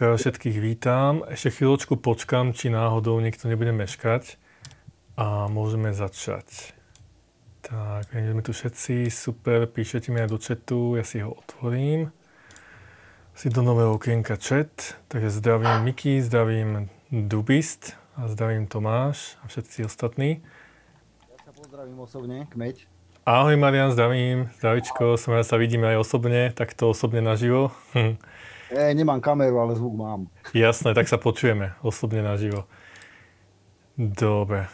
Tak všetkých vítam. Ešte chvíľočku počkam, či náhodou niekto nebude meškať. A môžeme začať. Tak, sme tu všetci. Super, píšete mi aj do chatu. Ja si ho otvorím. Si do nového okienka chat. Takže zdravím Miky, zdravím Dubist a zdravím Tomáš a všetci ostatní. Ja sa pozdravím osobne, Kmeď. Ahoj Marian, zdravím. Zdravičko, som rád, sa vidíme aj osobne, takto osobne naživo. Nemám kameru, ale zvuk mám. Jasné, tak sa počujeme osobne naživo. Dobre.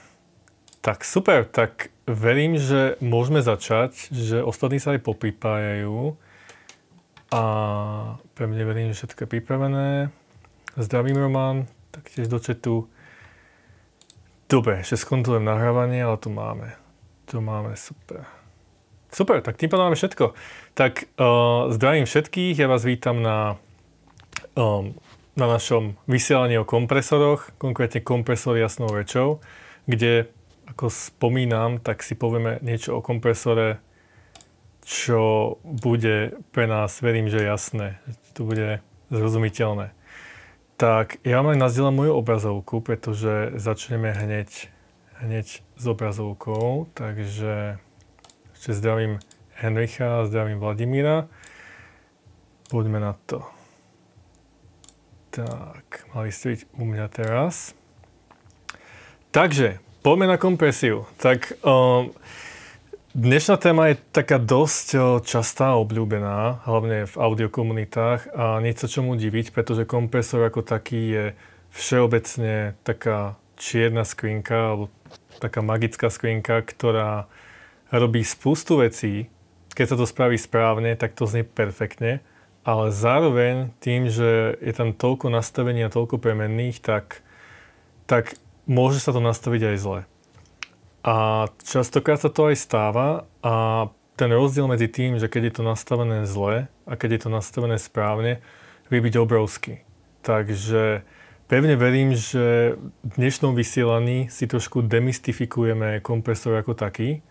Tak super, tak verím, že môžeme začať, že ostatní sa aj poprípájajú. A pevne verím, že všetko je pripravené. Zdravím Roman, taktiež do chatu. Dobre, ešte skontrolujem nahrávanie, ale to máme. To máme, super. Super, tak tým pádom máme všetko. Tak zdravím všetkých, ja vás vítam na našom vysielaní o kompresoroch, konkrétne kompresor jasnou rečou, kde, ako spomínam, tak si povieme niečo o kompresore, čo bude pre nás, verím, že jasné, že to bude zrozumiteľné. Tak ja vám aj nazdielam moju obrazovku, pretože začneme hneď s obrazovkou, takže ešte zdravím Henricha a zdravím Vladimíra. Poďme na to. Tak, mali ste byť u mňa teraz. Takže, poďme na kompresiu. Tak, dnešná téma je taká dosť častá a obľúbená, hlavne v audiokomunitách a nie sa čomu diviť, pretože kompresor ako taký je všeobecne taká čierna skrinka, alebo taká magická skrinka, ktorá robí spustu vecí. Keď sa to spraví správne, tak to znie perfektne. Ale zároveň tým, že je tam toľko nastavení a toľko premenných, tak môže sa to nastaviť aj zle. A častokrát sa to aj stáva a ten rozdiel medzi tým, že keď je to nastavené zle a keď je to nastavené správne, vie byť obrovský. Takže pevne verím, že v dnešnom vysielaní si trošku demystifikujeme kompresor ako taký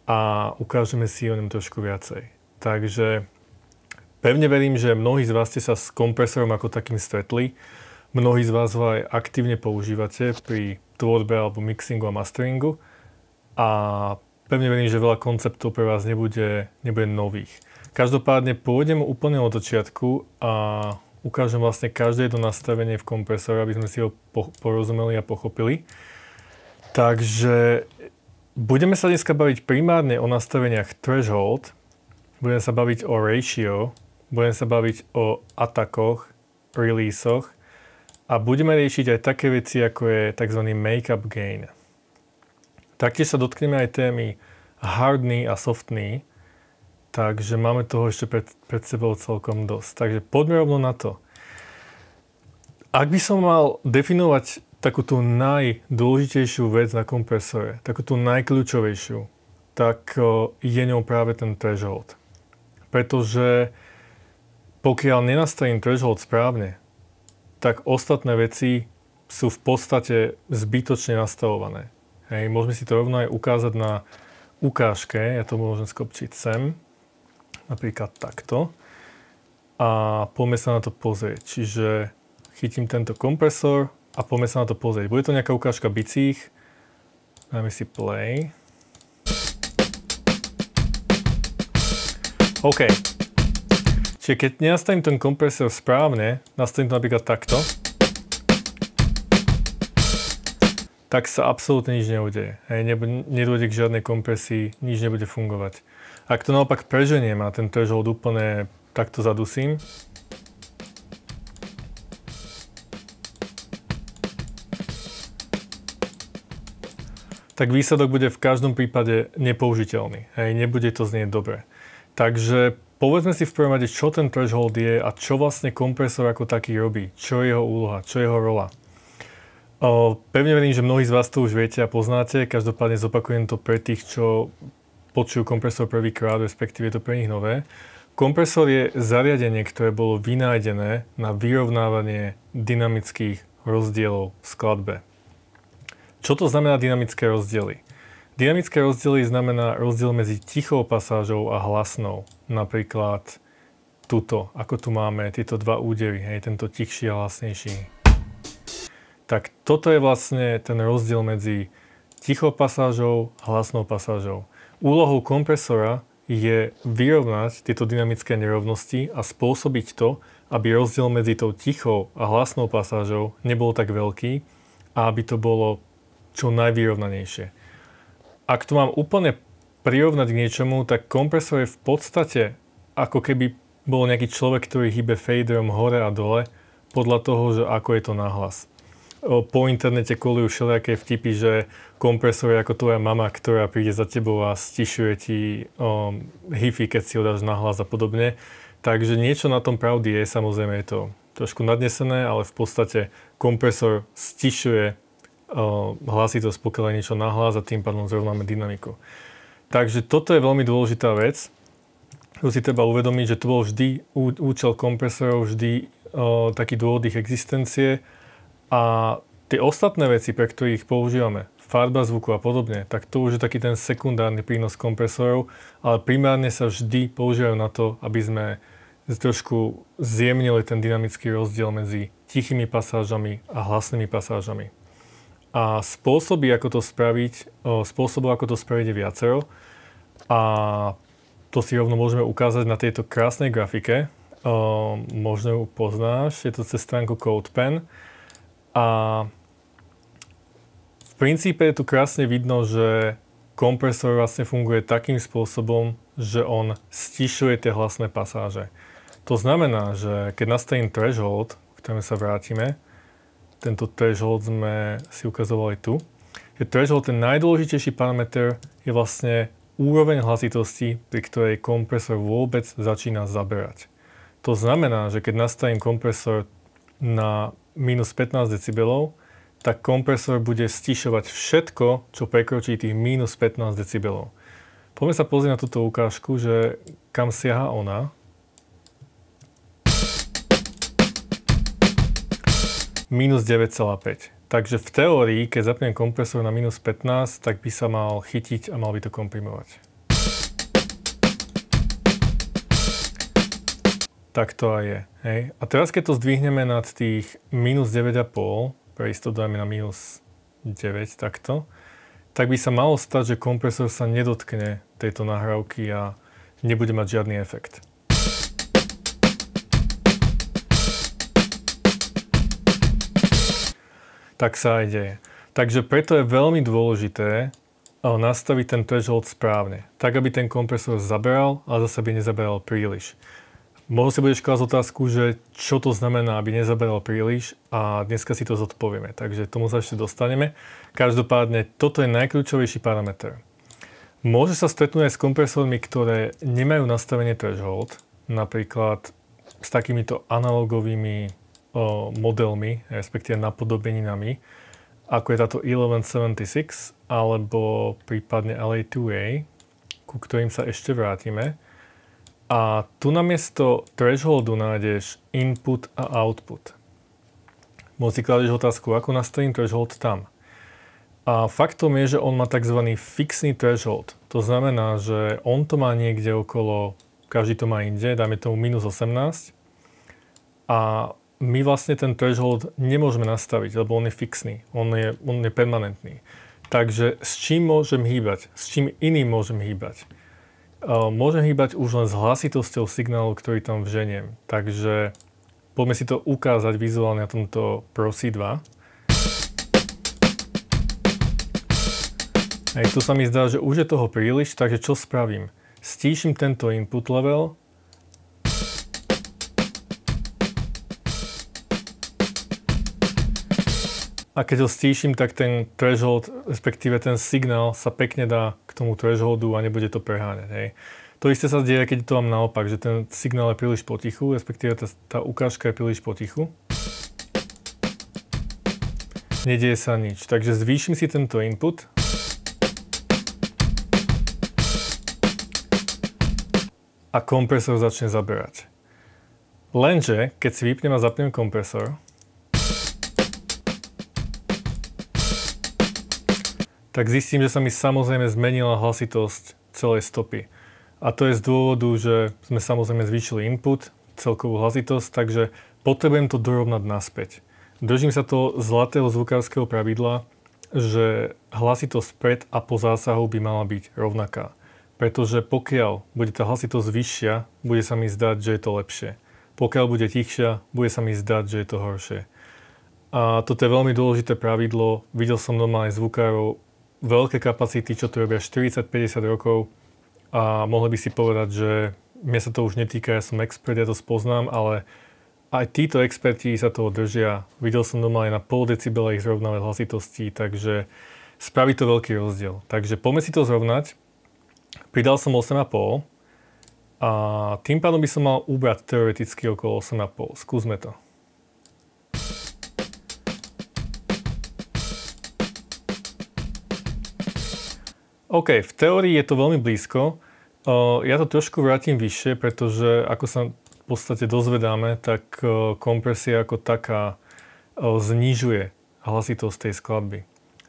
a ukážeme si o ňom trošku viacej. Takže pevne verím, že mnohí z vás ste sa s kompresorom ako takým stretli. Mnohí z vás ho aj aktívne používate pri tvorbe alebo mixingu a masteringu. A pevne verím, že veľa konceptov pre vás nebude nových. Každopádne pôjdem úplne od začiatku a ukážem vlastne každé jedno nastavenie v kompresore, aby sme si ho porozumeli a pochopili. Takže budeme sa dneska baviť primárne o nastaveniach threshold, budeme sa baviť o ratio, budeme sa baviť o atakoch, releaseoch a budeme riešiť aj také veci, ako je tzv. Makeup gain. Taktiež sa dotkneme aj témy hardny a softny, takže máme toho ešte pred sebou celkom dosť. Takže poďme rovno na to. Ak by som mal definovať takú tú najdôležitejšiu vec na kompresore, takú tú najkľúčovejšiu, tak je ňou práve ten threshold. Pretože pokiaľ nenastavím threshold správne, tak ostatné veci sú v podstate zbytočne nastavované. Hej, môžeme si to rovno aj ukázať na ukážke, ja to môžem skopčiť sem, napríklad takto. A poďme sa na to pozrieť. Čiže chytím tento kompresor a poďme sa na to pozrieť. Bude to nejaká ukážka bicích. Dáme si play. OK. Čiže keď nenastavím ten kompresor správne, nastavím to napríklad takto, tak sa absolútne nič neudeje. Nedôjde k žiadnej kompresii, nič nebude fungovať. Ak to naopak preženiem a ten threshold úplne takto zadusím, tak výsledok bude v každom prípade nepoužiteľný. Nebude to znieť dobre. Takže povedzme si v prvom rade, čo ten threshold je a čo vlastne kompresor ako taký robí. Čo je jeho úloha, čo je jeho rola. Pevne verím, že mnohí z vás to už viete a poznáte. Každopádne zopakujem to pre tých, čo počujú kompresor prvýkrát, respektíve je to pre nich nové. Kompresor je zariadenie, ktoré bolo vynájdené na vyrovnávanie dynamických rozdielov v skladbe. Čo to znamená dynamické rozdiely? Dynamické rozdiely znamená rozdiel medzi tichou pasážou a hlasnou. Napríklad tuto, ako tu máme tieto dva údery, hej, tento tichší a hlasnejší. Tak toto je vlastne ten rozdiel medzi tichou pasážou a hlasnou pasážou. Úlohou kompresora je vyrovnať tieto dynamické nerovnosti a spôsobiť to, aby rozdiel medzi tou tichou a hlasnou pasážou nebol tak veľký a aby to bolo čo najvyrovnanejšie. Ak to mám úplne prirovnať k niečomu, tak kompresor je v podstate ako keby bol nejaký človek, ktorý hýbe faderom hore a dole podľa toho, že ako je to nahlas. Po internete kolujú všelijaké vtipy, že kompresor je ako tvoja mama, ktorá príde za tebou a stišuje ti hi-fi, keď si ho dáš nahlas a podobne. Takže niečo na tom pravdy je, samozrejme je to trošku nadnesené, ale v podstate kompresor stišuje hlasitosť, pokiaľ je niečo nahlas a tým pádom zrovnáme dynamiku. Takže toto je veľmi dôležitá vec. Tu si treba uvedomiť, že to bol vždy účel kompresorov, vždy taký dôvod ich existencie. A tie ostatné veci, pre ktorých používame, farba zvuku a podobne, tak to už je taký ten sekundárny prínos kompresorov, ale primárne sa vždy používajú na to, aby sme trošku zjemnili ten dynamický rozdiel medzi tichými pasážami a hlasnými pasážami. A spôsobov, ako to spraviť je viacero. A to si rovno môžeme ukázať na tejto krásnej grafike. Možno ju poznáš, je to cez stránku CodePen. A v princípe je tu krásne vidno, že kompresor vlastne funguje takým spôsobom, že on stišuje tie hlasné pasáže. To znamená, že keď nastavím threshold, k ktorému sa vrátime, tento threshold sme si ukazovali tu, že threshold, ten najdôležitejší parameter, je vlastne úroveň hlasitosti, pri ktorej kompresor vôbec začína zaberať. To znamená, že keď nastavím kompresor na minus 15 decibelov, tak kompresor bude stišovať všetko, čo prekročí tých minus 15 decibelov. Poďme sa pozrieť na túto ukážku, že kam siaha ona. Minus 9,5. Takže v teórii, keď zapnem kompresor na minus 15, tak by sa mal chytiť a mal by to komprimovať. Tak to aj je. Hej. A teraz, keď to zdvihneme nad tých minus 9,5, pre istotu dajme na minus 9 takto, tak by sa malo stať, že kompresor sa nedotkne tejto nahrávky a nebude mať žiadny efekt. Tak sa aj deje. Takže preto je veľmi dôležité nastaviť ten threshold správne, tak aby ten kompresor zaberal, ale zase by nezaberal príliš. Možno si budeš klásť otázku, že čo to znamená, aby nezaberal príliš, a dneska si to zodpovieme, takže tomu sa ešte dostaneme. Každopádne, toto je najkľúčovejší parameter. Môže sa stretnúť aj s kompresormi, ktoré nemajú nastavenie threshold, napríklad s takýmito analogovými modelmi, respektíve napodobeninami, ako je táto 1176 alebo prípadne LA2A, ku ktorým sa ešte vrátime. A tu namiesto thresholdu nájdeš input a output. Možno si kladeš otázku, ako nastavím threshold tam. A faktom je, že on má tzv. Fixný threshold. To znamená, že on to má niekde okolo, každý to má inde, dajme tomu minus 18. A my vlastne ten threshold nemôžeme nastaviť, lebo on je fixný, on je permanentný. Takže s čím môžem hýbať? S čím iným môžem hýbať? Môžem hýbať už len s hlasitosťou signálu, ktorý tam vženiem. Takže poďme si to ukázať vizuálne na tomto Pro C2. Hej, tu sa mi zdá, že už je toho príliš, takže čo spravím? Stíšim tento input level. A keď ho stíšim, tak ten threshold, respektíve ten signál sa pekne dá k tomu thresholdu a nebude to preháňať. Hej. To isté sa deje, keď to mám naopak, že ten signál je príliš potichu, respektíve tá ukážka je príliš potichu. Nedieje sa nič. Takže zvýšim si tento input. A kompresor začne zaberať. Lenže, keď si vypnem a zapnem kompresor, tak zistím, že sa mi samozrejme zmenila hlasitosť celej stopy. A to je z dôvodu, že sme samozrejme zvýšili input, celkovú hlasitosť, takže potrebujem to dorovnať naspäť. Držím sa toho zlatého zvukárskeho pravidla, že hlasitosť pred a po zásahu by mala byť rovnaká. Pretože pokiaľ bude tá hlasitosť vyššia, bude sa mi zdať, že je to lepšie. Pokiaľ bude tichšia, bude sa mi zdať, že je to horšie. A toto je veľmi dôležité pravidlo. Videl som doma aj zvukárov veľké kapacity, čo to robia 40-50 rokov a mohli by si povedať, že mňa sa to už netýka, ja som expert, ja to spoznám, ale aj títo experti sa toho držia. Videl som doma aj na pol decibela ich zrovnávať hlasitosti, takže spraví to veľký rozdiel. Takže poďme si to zrovnať. Pridal som 8,5 a tým pádom by som mal ubrať teoreticky okolo 8,5. Skúsme to. OK, v teórii je to veľmi blízko. Ja to trošku vrátim vyššie, pretože ako sa v podstate dozvedáme, tak kompresia ako taká znižuje hlasitosť tej skladby.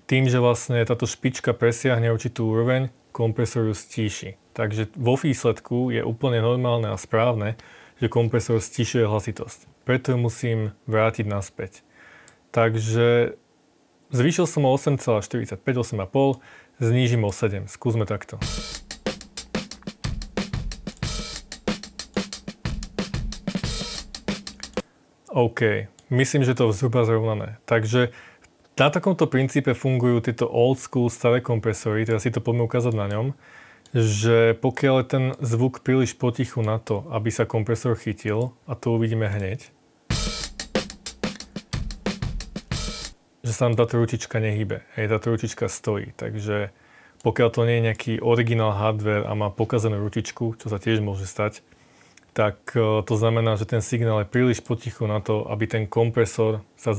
Tým, že vlastne táto špička presiahne určitú úroveň, kompresor ju stíši. Takže vo výsledku je úplne normálne a správne, že kompresor stíšuje hlasitosť. Preto ju musím vrátiť naspäť. Takže zvýšil som o 8,45, 8,5, znížim o 7. Skúsme takto. OK, myslím, že to je zhruba zrovnané. Takže na takomto princípe fungujú tieto old school staré kompresory, teraz si to poďme ukázať na ňom, že pokiaľ je ten zvuk príliš potichu na to, aby sa kompresor chytil, a to uvidíme hneď, že sa nám táto ručička nehybe, táto ručička stojí, takže pokiaľ to nie je nejaký originál hardware a má pokazenú ručičku, čo sa tiež môže stať, tak to znamená, že ten signál je príliš potichu na to, aby ten kompresor sa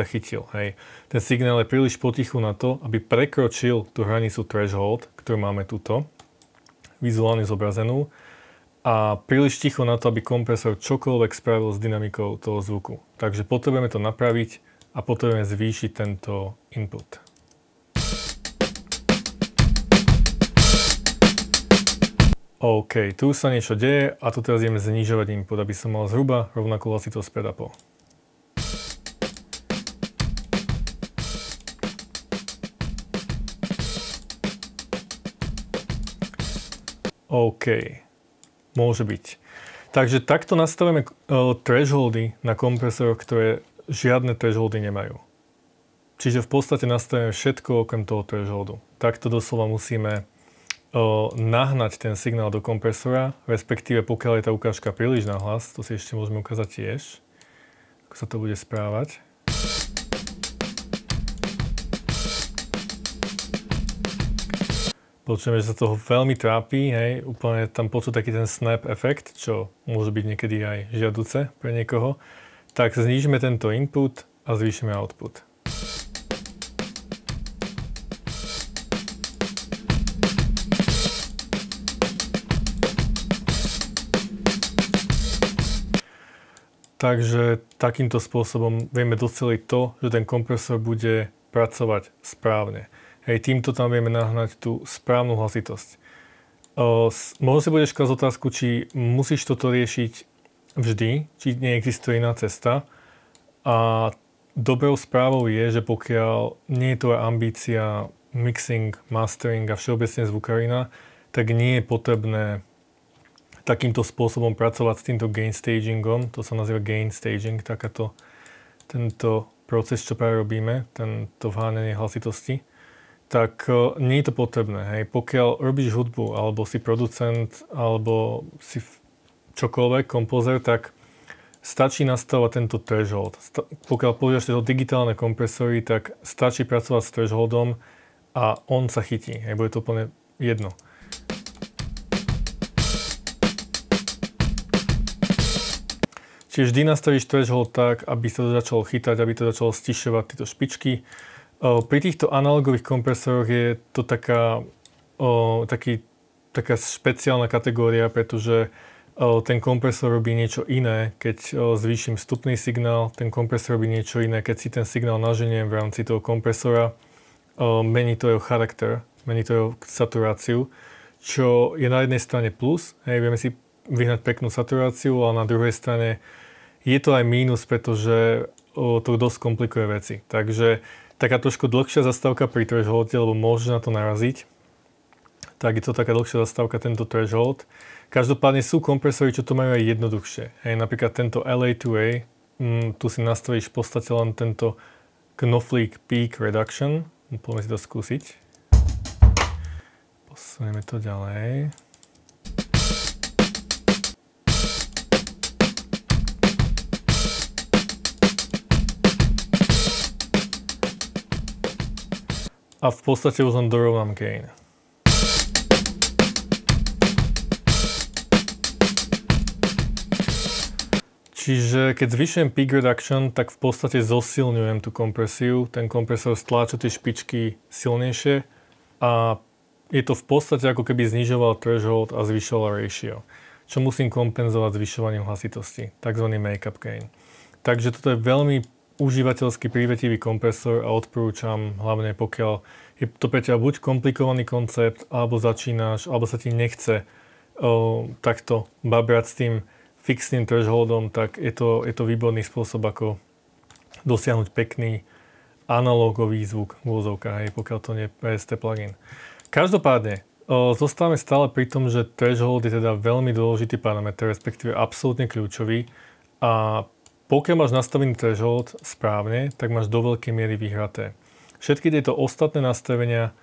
chytil. Hej. Ten signál je príliš potichu na to, aby prekročil tú hranicu threshold, ktorú máme tuto, vizuálne zobrazenú, a príliš ticho na to, aby kompresor čokoľvek spravil s dynamikou toho zvuku. Takže potrebujeme to napraviť a potrebujeme zvýšiť tento input. OK, tu už sa niečo deje a tu teraz ideme znižovať input, aby som mal zhruba rovnakú hlasitosť pred a po. OK, môže byť. Takže takto nastavíme thresholdy na kompresoroch, ktoré žiadne thresholdy nemajú. Čiže v podstate nastavíme všetko okrem toho thresholdu. Takto doslova musíme nahnať ten signál do kompresora, respektíve pokiaľ je tá ukážka príliš nahlas, to si ešte môžeme ukázať tiež, ako sa to bude správať. Počujeme, že sa toho veľmi trápi, hej, úplne tam počuť taký ten snap efekt, čo môže byť niekedy aj žiaduce pre niekoho. Tak znížime tento input a zvýšime output. Takže takýmto spôsobom vieme doceliť to, že ten kompresor bude pracovať správne. Hej, týmto tam vieme nahnať tú správnu hlasitosť. Možno si budeš klásť otázku, či musíš toto riešiť vždy, či neexistuje iná cesta. A dobrou správou je, že pokiaľ nie je to ambícia mixing, mastering a všeobecne zvukarina, tak nie je potrebné takýmto spôsobom pracovať s týmto gain stagingom, to sa nazýva gain staging, tento proces, čo práve robíme, to vháňanie hlasitosti, tak nie je to potrebné. Hej. Pokiaľ robíš hudbu, alebo si producent, alebo si čokoľvek, kompozer, tak stačí nastavovať tento threshold. Pokiaľ používaš tieto digitálne kompresory, tak stačí pracovať s thresholdom a on sa chytí. Hej, bude to úplne jedno. Čiže vždy nastavíš threshold tak, aby sa to začalo chytať, aby to začalo stišovať tieto špičky. Pri týchto analogových kompresoroch je to taká špeciálna kategória, pretože ten kompresor robí niečo iné, keď zvýšim vstupný signál, ten kompresor robí niečo iné, keď si ten signál naženiem v rámci toho kompresora, mení to jeho charakter, mení to jeho saturáciu, čo je na jednej strane plus, hej, vieme si vyhnať peknú saturáciu, ale na druhej strane je to aj mínus, pretože to dosť komplikuje veci. Takže taká trošku dlhšia zastávka pri thresholde, lebo môže na to naraziť. Tak je to taká dlhšia zastávka, tento threshold. Každopádne sú kompresory, čo to majú aj jednoduchšie. Hej, napríklad tento LA2A, tu si nastavíš v podstate len tento Knoflík Peak Reduction. Poďme si to skúsiť. Posunieme to ďalej. A v podstate už len dorovnám gain. Čiže keď zvyšujem peak reduction, tak v podstate zosilňujem tú kompresiu. Ten kompresor stláča tie špičky silnejšie a je to v podstate ako keby znižoval threshold a zvyšoval ratio, čo musím kompenzovať zvyšovaním hlasitosti, takzvaný make-up gain. Takže toto je veľmi užívateľský prívetivý kompresor a odporúčam hlavne pokiaľ je to pre teba buď komplikovaný koncept, alebo začínaš, alebo sa ti nechce takto babrať s tým fixným thresholdom, tak je to výborný spôsob, ako dosiahnuť pekný analogový zvuk v úvodzovkách, hej, pokiaľ to nie je PST plugin. Každopádne, zostávame stále pri tom, že threshold je teda veľmi dôležitý parameter, respektíve absolútne kľúčový a pokiaľ máš nastavený threshold správne, tak máš do veľkej miery vyhraté. Všetky tieto ostatné nastavenia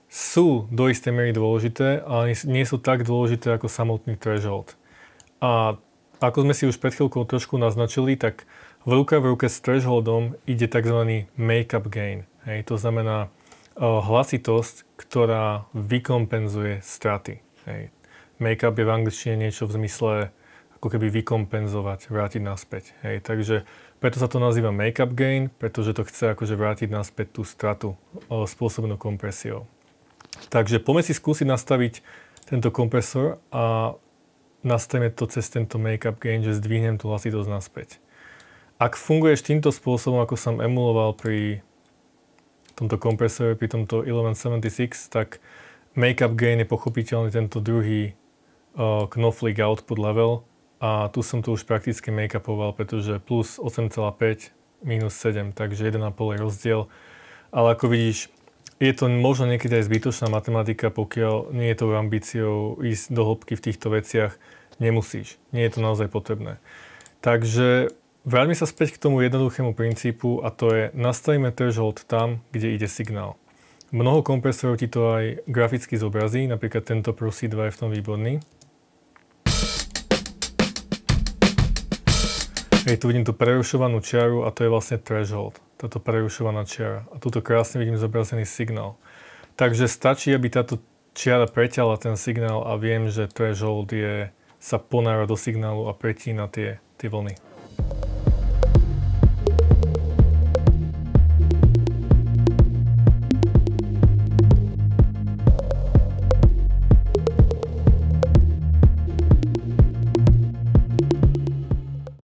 sú do istej miery dôležité, ale nie sú tak dôležité ako samotný threshold. A ako sme si už pred chvíľkou trošku naznačili, tak v ruke s thresholdom ide tzv. Make-up gain. Hej, to znamená hlasitosť, ktorá vykompenzuje straty. Hej. Make-up je v angličtine niečo v zmysle ako keby vykompenzovať, vrátiť naspäť. Hej. Takže preto sa to nazýva make-up gain, pretože to chce akože vrátiť naspäť tú stratu spôsobenú kompresiou. Takže poďme si skúsiť nastaviť tento kompresor a nastavíme to cez tento make-up gain, že zdvihnem tú hlasitosť naspäť. Ak funguješ týmto spôsobom, ako som emuloval pri tomto kompresore, pri tomto 1176, tak make-up gain je pochopiteľne tento druhý Knoflík output level a tu som to už prakticky make-upoval, pretože plus 8,5 minus 7, takže 1,5 je rozdiel. Ale ako vidíš, je to možno niekedy aj zbytočná matematika, pokiaľ nie je to ambíciou ísť do hĺbky v týchto veciach. Nemusíš. Nie je to naozaj potrebné. Takže vráťme sa späť k tomu jednoduchému princípu a to je nastavíme threshold tam, kde ide signál. Mnoho kompresorov ti to aj graficky zobrazí, napríklad tento Pro C2 je v tom výborný. Hej, tu vidím tú prerušovanú čiaru a to je vlastne threshold. Táto prerušovaná čiara. A tuto krásne vidím zobrazený signál. Takže stačí, aby táto čiara preťala ten signál a viem, že threshold sa ponára do signálu a pretína tie vlny.